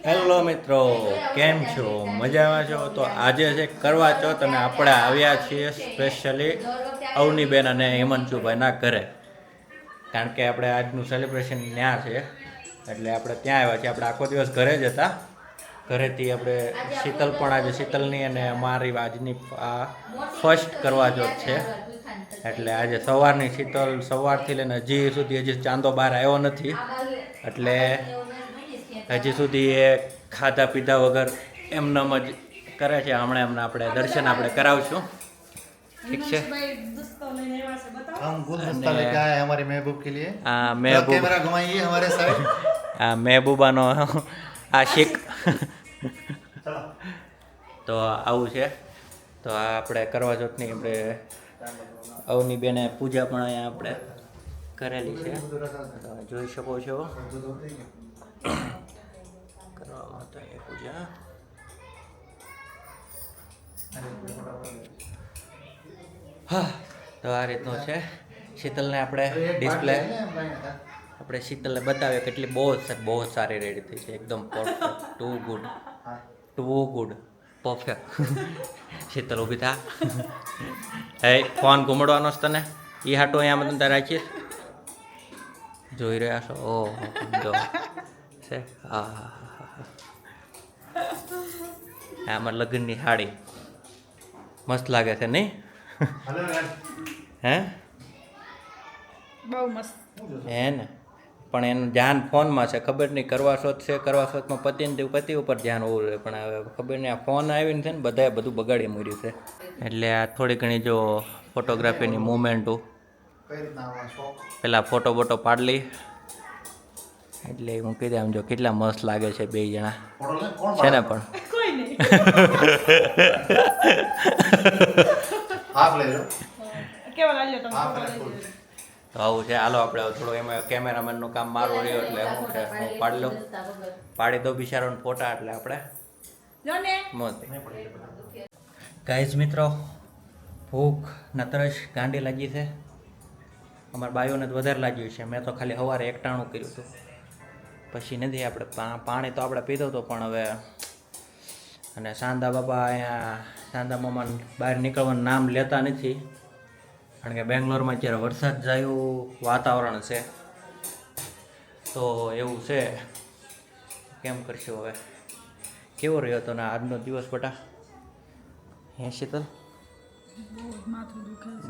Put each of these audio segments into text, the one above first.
Hello મિત્રો, કેમ છો? મજામાં છો? તો આજે છે કરવા ચોથ અને આપણે આવ્યા છીએ સ્પેશિયલી અવનીબેન અને હિમાંશુભાઈના ઘરે, કારણ કે આપણે આજનું સેલિબ્રેશન ત્યાં છે એટલે આપણે ત્યાં આવ્યા છીએ. આપણે આખો દિવસ ઘરે જ હતા. ઘરેથી આપણે શીતલ પણ આજે શીતલની અને અમારી આજની આ ફર્સ્ટ કરવા ચોથ છે એટલે આજે સવારની શીતલ સવારથી લઈને હજી સુધી હજી ચાંદો બહાર આવ્યો નથી એટલે હજી સુધી એ ખાધા પીધા વગર એમનેમ જ કરે છે. હમણાં એમને આપણે દર્શન આપણે કરાવશું, ઠીક છે? हम गुलदस्ता लेके आए हैं हमारे महबूब के लिए। મહેબૂબ, कैमरा घुमाइए हमारे साइड। આ મહેબૂબાનો આશિક. તો આવું છે. તો આ આપણે કરવા ચોથની આપણે અવની બેને પૂજા પણ અહીંયા આપણે કરેલી છે, તો જોઈ શકો છો. કરવામાં તો એ પૂજા હા, તો આ રીતનું છે. શીતલને આપણે ડિસ્પ્લે આપણે શીતલને બતાવીએ કેટલી બહુ સારી રેડી થઈ છે, એકદમ perfect, too good perfect. Sheetal ઊભી થા. હે, ફોન ઘુમડવાનો છે તને? એ હાટો અહીંયા બધા રાખીએ. જોઈ રહ્યા છો? ઓહો, જો છે. હા, આમાં લગ્નની સાડી મસ્ત લાગે છે નહીં? હે, બહુ મસ્ત હે ને? પણ એનું ધ્યાન ફોનમાં છે, ખબર નહીં. કરવા શોધ છે, કરવા શોધમાં પતિ ઉપર ધ્યાન હોવું જોઈએ, પણ હવે ખબર નહીં. આ ફોન આવીને છે ને બધાએ બધું બગાડી મૂર્યું છે. એટલે આ થોડી ઘણી જો ફોટોગ્રાફીની મુમેન્ટો પેલા ફોટો બોટો પાડલી એટલે હું કહી દે આમ જો કેટલા મસ્ત લાગે છે બે જણા છે ને. પણ કોઈ નહીં. आप ले लो। કેવા લાગ્યો તમને? आप ફોટો ले લઈ लो। લીધો. તો આવું છે. હાલો આપણે થોડું એમાં કેમેરામેનનું કામ મારું રહ્યું એટલે શું છે હું પાડી લઉં, પાડી દો બિચારોને ફોટા એટલે આપણે જો ને મોજ. ગાઈઝ મિત્રો, ભૂખ ને તરસ ગાંડી લાગી છે. અમારા બાઈઓને તો વધારે લાગ્યું છે. મેં તો ખાલી સવારે એકટાણું કર્યું હતું, પછી નથી. આપણે પાણી તો આપણે પીધું હતું પણ હવે. અને સાંદા બાબા અહીંયા સાંદા મામા બહાર નીકળવાનું નામ લેતા નથી, કારણ કે બેંગ્લોરમાં અત્યારે વરસાદ જેવું વાતાવરણ છે. તો એવું છે, કેમ કરશું હવે? કેવો રહ્યો હતો ને આજનો દિવસ બટા? હે શીતલ?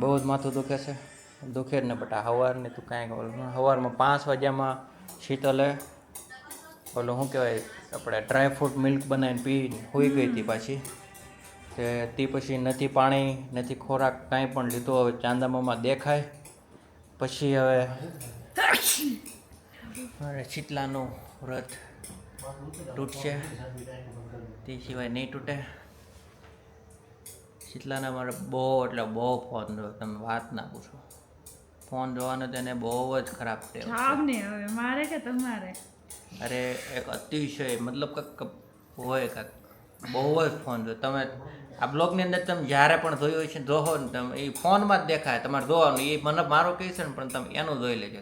બહુ જ માથું દુખે છે. દુખે જ ને બટા. સવારની તું કાંઈ ખબર, સવારમાં 5 વાગ્યામાં શીતલે ઓલું શું કહેવાય આપણે ડ્રાયફ્રૂટ મિલ્ક બનાવીને પીને સૂઈ ગઈ હતી પાછી. તે પછી નથી પાણી નથી ખોરાક કાંઈ પણ લીધો. હવે ચાંદામામાં દેખાય પછી હવે શીતલાનું વ્રત તૂટશે, તે સિવાય નહીં તૂટે. શીતલાને મારે બહુ એટલે બહુ ફોન જોયો, તમે વાત ના પૂછો. ફોન જોવાનો તેને બહુ જ ખરાબ ટેવ છે. જાવ ને હવે, મારે કે તમારે? અરે એક અતિશય મતલબ કંઈક હોય કાંઈક બહુ જ ફોન જો. તમે આ બ્લોગની અંદર તમે જ્યારે પણ જોયું હોય છે જોહો ને તમે, એ ફોનમાં જ દેખાય તમારે જોવાનું. એ મને મારો કહે છે ને પણ તમે એનું જોઈ લેજો,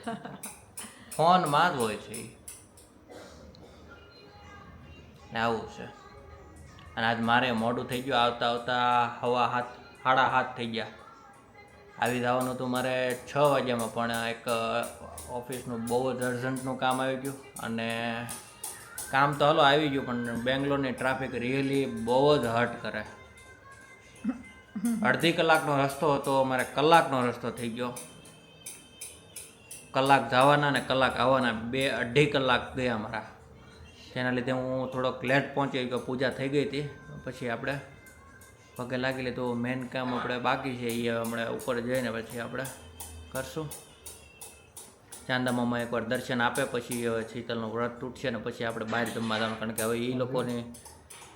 ફોનમાં જ હોય છે એ. આવું છે. અને આજ મારે મોડું થઈ ગયું, આવતા આવતા 7:30 થઈ ગયા. આવી જવાનું હતું મારે 6 વાગ્યામાં, પણ એક ઓફિસનું બહુ જ અર્જન્ટનું કામ આવી ગયું. અને કામ તો હાલો આવી ગયું, પણ બેંગ્લોરની ટ્રાફિક રિયલી બહુ જ હર્ટ કરે. અડધી કલાકનો રસ્તો હતો, અમારે કલાકનો રસ્તો થઈ ગયો. કલાક જવાના ને કલાક આવવાના, 2.5 કલાક ગયા મારા. તેના લીધે હું થોડોક લેટ પહોંચી ગયો. પૂજા થઈ ગઈ હતી, પછી આપણે પગે લાગી લીધું. મેન કામ આપણે બાકી છે એ હમણાં ઉપર જઈને પછી આપણે કરશું. ચાંદામામાં એકવાર દર્શન આપે પછી હવે શીતલનું વ્રત તૂટશે ને પછી આપણે બહાર જમવા જવાનું, કારણ કે હવે એ લોકોની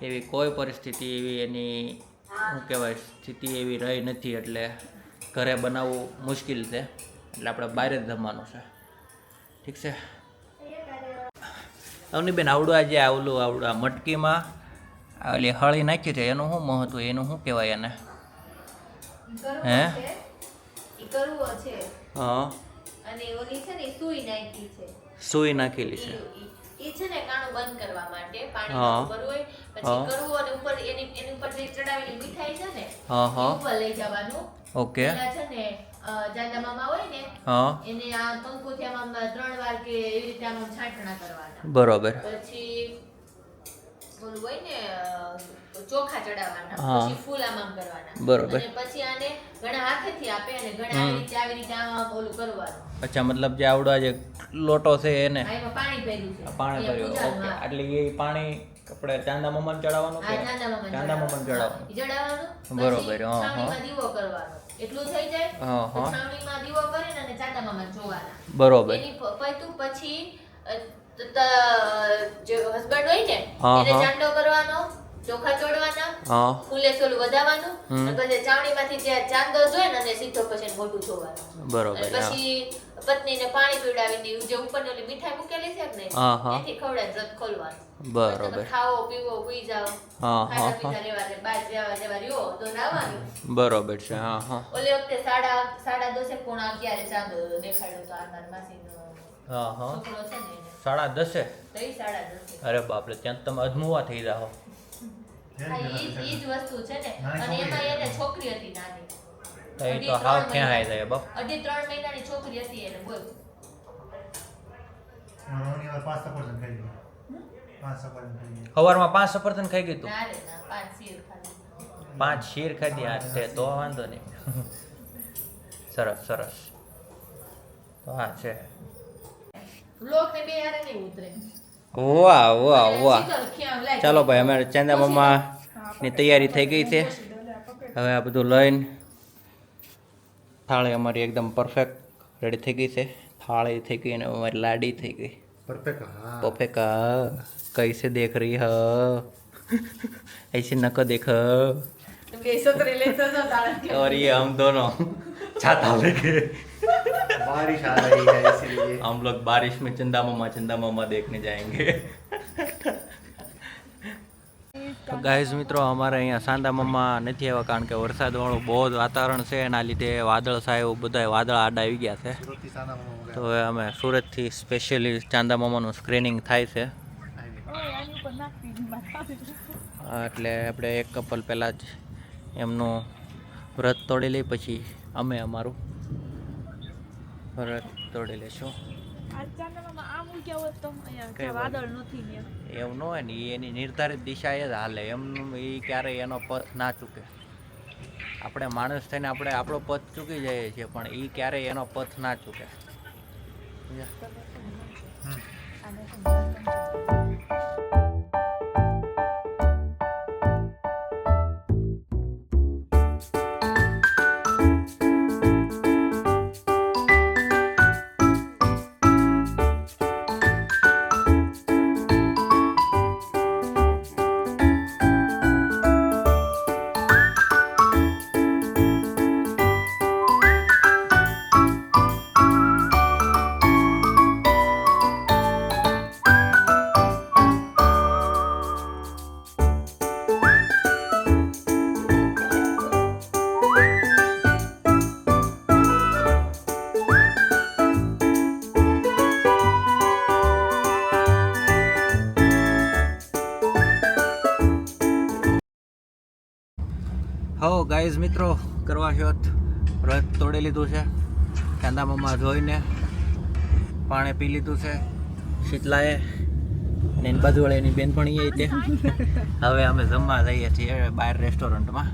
એવી કોઈ પરિસ્થિતિ એવી એની શું કહેવાય સ્થિતિ એવી રહી નથી, એટલે ઘરે બનાવવું મુશ્કેલ છે. એટલે આપણે બહાર જ જમવાનું છે, ઠીક છે? અવનીબેન, આવડું આજે આવડું આ મટકીમાં ઓલી હળી નાખી છે, એનું શું મહત્વ? એનું શું કહેવાય એને? હે, હા, અને ઓલી છે ને સુઈ નાખી છે. સુઈ નાખેલી છે. ઈ છે ને કાણું બંધ કરવા માટે હા. પાણી ઉપર હોય પછી હા. કરવું અને ઉપર એની ઉપર જે ચડાવેલી મીઠાઈ છે ને હા, હા. ઈ ઉપર લઈ જવાનું. ઓકે. પેલા છે ને જાડા મામા હોય ને હા એને આ કંકુથી આમ 3 વાર કે એવી રીતે આમ છાંટણા કરવાના. બરોબર. પછી ઓલું હોય ને ચોખા ચડાવવાના. હા. પછી ફૂલ આમ કરવાના. બરોબર. અને પછી આને ઘણા હાથેથી આપે અને ઘણા આવી રીતે આમ ઓલું કરવાનું. અચ્છા મતલબ જે આવડો જે લોટો છે એને આ એમાં પાણી ભર્યું છે. પાણી એ ભર્યું. પૂજાનું, ઓકે હા. એટલે એ પાણી આપણે ચાંદા મામાને ચડાવવાનું કે આ નાના મામાને ચાંદા મામાને ચડાવવાનું. ચડાવવાનું. ઈ ચડાવવાનું. બરોબર, પછી હા, છાવણીમાં દીવો કરવાનો. એટલું થઈ જાય. હા, હા. તો છાવણીમાં દીવો કરીને અને ચાંદા મામાને જોવાના. બરોબર. એની પૈતું પછી જે હસબન્ડ હોય ને હા, એને હા. ચાંદો કરવાનો, ચોખા ચોડવાના, હા ફૂલે સોલું વધાવવાનું હમ. અને પછી ચાવણીમાંથી જે ચાંદો જોઈ ને અને સીધો પછી એનું મોઢું ધોવાનું. બરોબર. અને હા પછી પત્નીને પાણી પીવડાવીને જે ઉપરની ઓલી મીઠાઈ મૂકેલી છે ને હા, હા. એથી ખવડાવીને વ્રત ખોલવાનું. બરોબર. તમે ખાઓ પીવો હુઈ જાઓ હા, ખાતા હા, પીતા રહેવા દે બાર જેવા રહ્યો તો નાવાનું. બરોબર છે. હા હા ઓલી વખતે સાડા 10 પોણા 11 ચાંદો દેખાડ્યો તો આનાર માસીનો હા હા છોકરો છે ને એને. 10:30. તો ઈ 10:30. અરે બાપરે ત્યાં તો તમે અધમુવા થઈ જાઓ. હા, ઈ જ વસ્તુ છે ને. અને એમાં એને છોકરી હતી નાની. તો એ તો હાવ ક્યાં આવી જાય બાપ. 2.5-3 મહિનાની છોકરી હતી એને બોલ. ઘણી વાર 5 સફરજન ખાઈ ગઈ. 5 સફરજન ખાઈ ગઈ. સવારમાં 5 સફરજન ખાઈ ગઈ તું. ના રે ના 5 શીર ખાલી. 5 શીર ખાધી આ તે તો વાંધો નહીં. સરસ સરસ. તો હા છે. લોક ને બે હારે નહીં ઉતરે. વાહ વાહ વાહ. શીતલ ખ્યામ લાય. ચાલો ભાઈ અમારે ચાંદા મામા ની તૈયારી થઈ ગઈ છે. હવે આ બધું લઈને થાળી અમારી એકદમ પરફેક્ટ રેડી થઈ ગઈ છે. થાળી થઈ ગઈ અને અમારી લાડી થઈ ગઈ. પરફેક્ટ. હા. पपेका कैसे देख रही है ऐसे न को देख બે છોકરી લેતો તો તારા और ये हम दोनों छाता लेके बारिश आ रही है इसीलिए हम लोग बारिश में चंदा मामा देखने जाएंगे તો ગાઈઝ મિત્રો અમારે અહીંયા સાંદા મામા નથી આવ્યા કારણ કે વરસાદવાળું બહુ જ વાતાવરણ છે એના લીધે વાદળ સાહેબ બધા વાદળ આડા આવી ગયા છે. સુરતથી સાના મામા તો હવે અમે સુરતથી સ્પેશિયલી ચાંદા મામાનું સ્ક્રીનિંગ થાય છે. એટલે આપણે એક કપલ પહેલાં જ એમનું વ્રત તોડી લઈ પછી અમે અમારું વ્રત તોડી લઈશું. કઈ વાદળ નથી ને એવું ન હોય ને એ એની નિર્ધારિત દિશા એ જ હાલે એમનું એ ક્યારેય એનો પથ ના ચૂકે. આપણે માણસ થઈને આપણે આપણો પથ ચૂકી જઈએ છીએ પણ એ ક્યારેય એનો પથ ના ચૂકે. હો ગાઈઝ મિત્રો કરવા શોત વ્રત તોડી લીધું છે. ચાંદા મામા જોઈને પાણી પી લીધું છે શીતલાએ અને એની બાજુવાળી એની બેનપણી તે. હવે અમે જમવા જઈએ છીએ બહાર રેસ્ટોરન્ટમાં.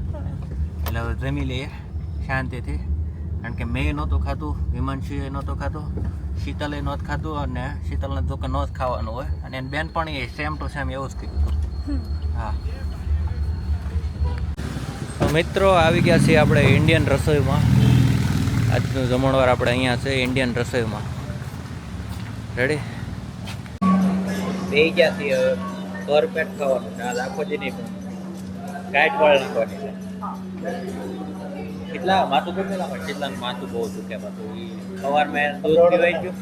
એટલે હવે જમી લઈએ શાંતિથી કારણ કે મેં નહોતું ખાતું, હિમાંશુએ નહોતું ખાતું, શીતલે નહોતું ખાતું અને શીતલને તો કે ન જ ખાવાનું હોય અને એની બેનપણીએ સેમ ટુ સેમ એવું જ કીધું હતું. હા તો મિત્રો આવી ગયા છીએ આપણે ઇન્ડિયન રસોઈમાં. આજનું જમણવાર આપણે અહીંયા છે ઇન્ડિયન રસોઈમાં. રેડી બે ગયા છીએ હવે ભરપેટ ખાવાનું છે. આજ આખો દી નહીં પણ કાંઈટ વાળ નાખવાની છે. કેટલા માથું કેટલા કેટલાનું માથું બહુ દુખે પાછું. એ સવારમાં દૂધ પીવાઈ ગયું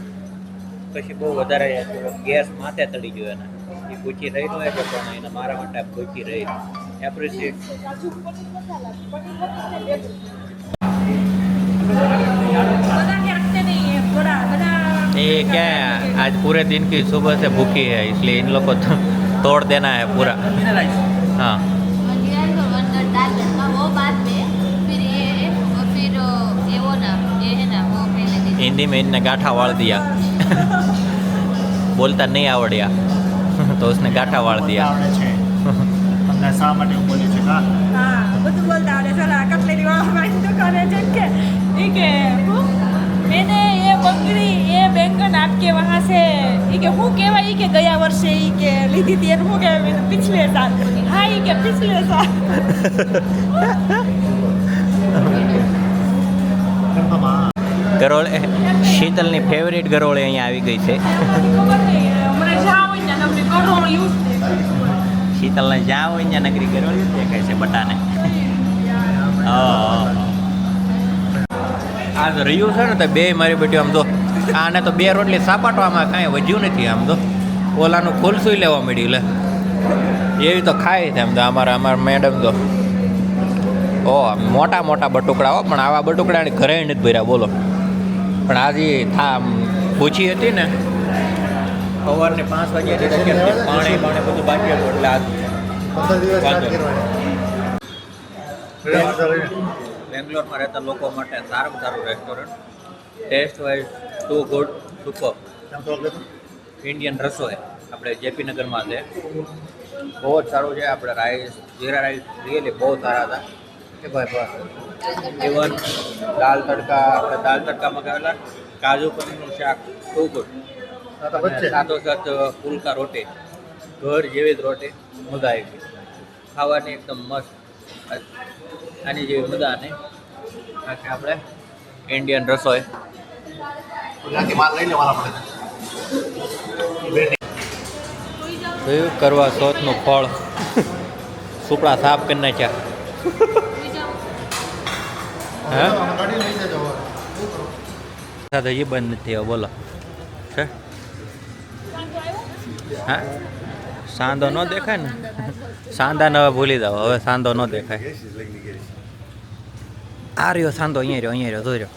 પછી બહુ વધારે ગેસ માથે ચડી ગયો એને. એ પૂછી રહી ન હોય પણ એને મારા માટે પૂછી રહી એપ્રિશિએટ. ये क्या है आज पूरे दिन की सुबह से भूखी है इसलिए इन लोग को तोड़ देना है पूरा हाँ मंचूरियन तो बर्गर दाल तड़का वो बाद में फिर ये और फिर ये वो ना ये है ना वो पहले दिन हिंदी में इनने गाठा वाड़ दिया बोलता नहीं आवड़िया तो उसने गाठा वाड़ दिया આવડે છે તમને શા માટે હું બોલી છે કા હા બધું બોલતા આવડે ચલો આ કટલેરી વાળા મારી દુકાને જઈને કે એ કે હું मैंने ये बकरी ये बैंगन आपके वहाँ से ये के હું કહેવાય એ કે ગયા વર્ષે એ કે લીધી હતી એનું હું કહેવાય पिछले साल हाँ ये के पिछले साल કેમ તો માં ગરોળે શીતલની ફેવરેટ ગરોળે અહીંયા આવી ગઈ છે ખબર નહીં મને જ્યાં હોય ને તમને કરોડ યુઝ શીતલને જ્યાં હોય ત્યાં નગરી ગરોળી જ દેખાય છે બટાને આ તો રહ્યું છે ને તો બે મારી બેટી આમ તો આને તો બે રોટલી સાપાટવામાં કાંઈ વધ્યું નથી આમ તો ઓલાનું ખુલસું લેવા મળ્યું લે એવી તો ખાય છે આમ તો અમારા મેડમ તો ઓ મોટા મોટા બટુકડા હો પણ આવા બટુકડાને ઘરે નથી ભર્યા બોલો પણ આજે પૂછી હતી ને સવારને 5 વાગ્યાથી પાણી બધું બાકી હતું એટલે આજ 15 દિવસ વાંધો સ્ટાર્ટ કરવાની બેંગ્લોરમાં રહેતા લોકો માટે સારું restaurant taste wise too good super કેમ તો એટલે ઇન્ડિયન રસોઈ આપણે જેપી નગરમાં છે બહુ જ સારું છે આપણે રાઈસ જીરા રાઈસ રિયલી બહુ સારા હતા કે ભાઈ ઇવન દાલ તડકા આપણે દાલ તડકા મગાવેલા કાજુ પનીરનું શાક ટુ ગુડ આ તો વચ્ચે સાથોસાથ ફુલકા રોટી ઘર જેવી જ રોટી મજા આવી ગઈ ખાવાની એકદમ મસ્ત આની જેવી મજા નહીં બાકી આપણે ઇન્ડિયન રસોઈ ત્યાંથી માલ લઈ લેવાના પડે જોયું કરવા શોધનું ફળ સુપડા સાફ કરી નાખ્યા હા ગાડી લઈ જજો સાથે એ બંધ નથી થયો બોલો છે હા સાંધો ન દેખાય ને સાંધા ને હવે ભૂલી જાઓ હવે સાંધો ન દેખાય આ રહ્યો સાંધો અહીંયા રહ્યો જોઈ રહ્યો